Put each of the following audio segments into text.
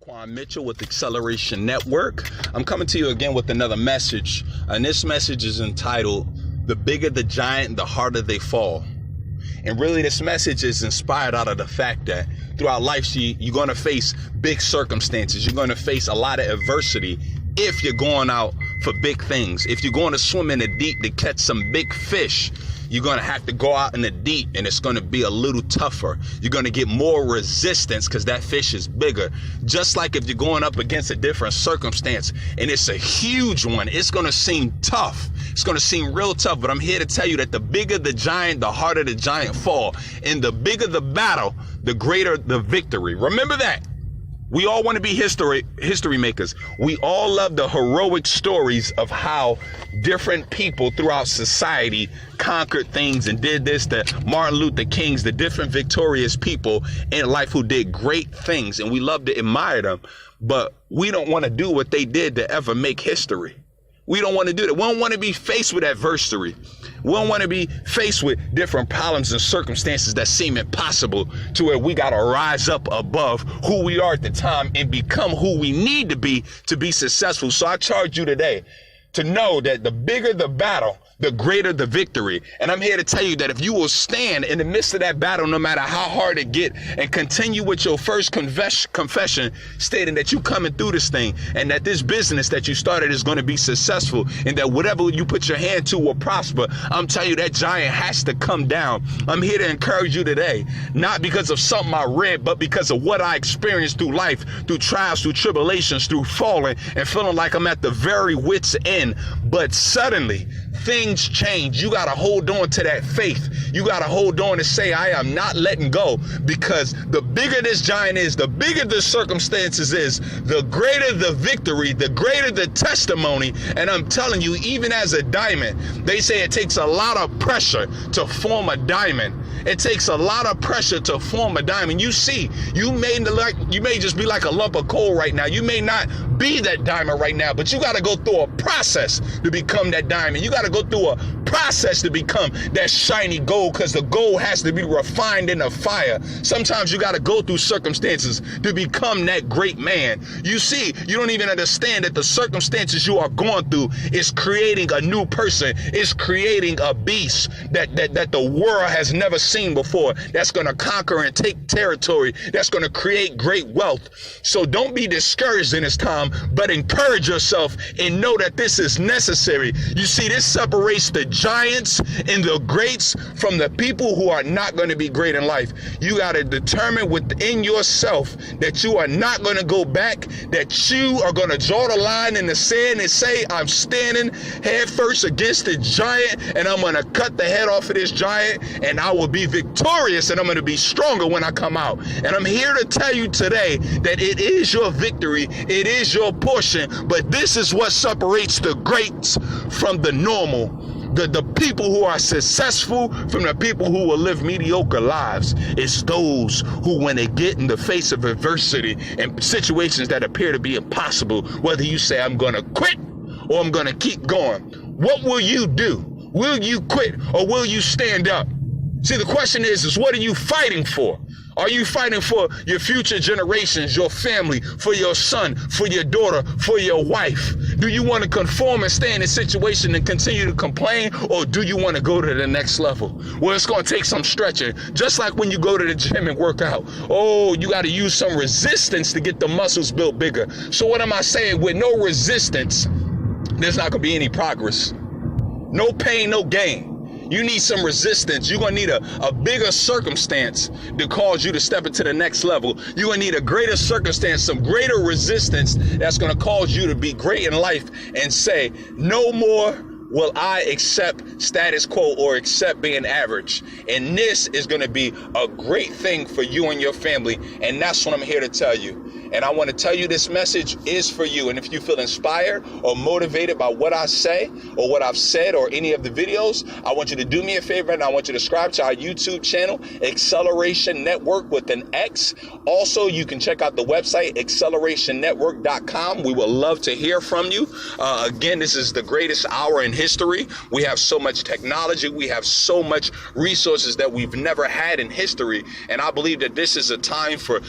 LAQUAN Mitchell with Acceleration Network. I'm coming to you again with another message, and this message is entitled, "The Bigger the Giant, the Harder They Fall." And really, this message is inspired out of the fact that throughout life, you're going to face big circumstances. You're going to face a lot of adversity if you're going out for big things. If you're going to swim in the deep to catch some big fish, you're going to have to go out in the deep, and it's going to be a little tougher. You're going to get more resistance because that fish is bigger. Just like if you're going up against a different circumstance and it's a huge one, it's going to seem tough. It's going to seem real tough, but I'm here to tell you that the bigger the giant, the harder the giant fall. And the bigger the battle, the greater the victory. Remember that. We all want to be history makers. We all love the heroic stories of how different people throughout society conquered things and did this. The Martin Luther Kings, the different victorious people in life who did great things, and we love to admire them. But we don't want to do what they did to ever make history. We don't want to do that. We don't want to be faced with adversity. We don't want to be faced with different problems and circumstances that seem impossible, to where we got to rise up above who we are at the time and become who we need to be successful. So I charge you today to know that the bigger the battle, the greater the victory. And I'm here to tell you that if you will stand in the midst of that battle, no matter how hard it get, and continue with your first confession stating that you coming through this thing, and that this business that you started is going to be successful, and that whatever you put your hand to will prosper, I'm telling you that giant has to come down. I'm here to encourage you today, not because of something I read, but because of what I experienced through life, through trials, through tribulations, through falling and feeling like I'm at the very wit's end. But suddenly things change. You got to hold on to that faith. You got to hold on and say, I am not letting go, because the bigger this giant is, the bigger the circumstances is, the greater the victory, the greater the testimony. And I'm telling you, even as a diamond, they say it takes a lot of pressure to form a diamond. It takes a lot of pressure to form a diamond. You see, you may just be like a lump of coal right now. You may not be that diamond right now, but you got to go through a process to become that diamond. You got to go through a process to become that shiny gold, because the gold has to be refined in the fire. Sometimes you got to go through circumstances to become that great man. You see, you don't even understand that the circumstances you are going through is creating a new person. It's creating a beast that the world has never seen before, that's going to conquer and take territory, that's going to create great wealth. So don't be discouraged in this time, but encourage yourself and know that this is necessary. You see, this separates the giants and the greats from the people who are not going to be great in life. You got to determine within yourself that you are not going to go back, that you are going to draw the line in the sand and say, I'm standing head first against the giant, and I'm going to cut the head off of this giant, and I will be victorious, and I'm going to be stronger when I come out. And I'm here to tell you today that it is your victory, it is your portion, but this is what separates the greats from the normal. The people who are successful from the people who will live mediocre lives. It's those who, when they get in the face of adversity and situations that appear to be impossible, whether you say, I'm going to quit or I'm going to keep going, what will you do? Will you quit or will you stand up? See, the question is what are you fighting for? Are you fighting for your future generations, your family, for your son, for your daughter, for your wife? Do you want to conform and stay in a situation and continue to complain, or do you want to go to the next level? Well, it's going to take some stretching, just like when you go to the gym and work out. Oh, you got to use some resistance to get the muscles built bigger. So what am I saying? With no resistance, there's not going to be any progress. No pain, no gain. You need some resistance. You're going to need a bigger circumstance to cause you to step into the next level. You're going to need a greater circumstance, some greater resistance that's going to cause you to be great in life and say, no more will I accept status quo or accept being average. And this is going to be a great thing for you and your family. And that's what I'm here to tell you. And I want to tell you this message is for you. And if you feel inspired or motivated by what I say or what I've said or any of the videos, I want you to do me a favor and I want you to subscribe to our YouTube channel, Acceleration Network with an X. Also, you can check out the website, accelerationnetwork.com. We would love to hear from you. Again, this is the greatest hour in history. We have so much technology. We have so much resources that we've never had in history. And I believe that this is a time for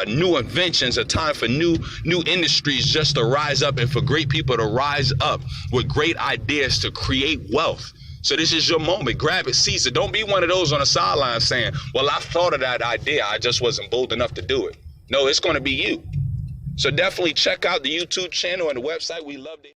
new inventions inventions, a time for new industries just to rise up, and for great people to rise up with great ideas to create wealth. So this is your moment. Grab it, seize it. Don't be one of those on the sideline saying, well, I thought of that idea, I just wasn't bold enough to do it. No, it's going to be you. So definitely check out the YouTube channel and the website. We love it.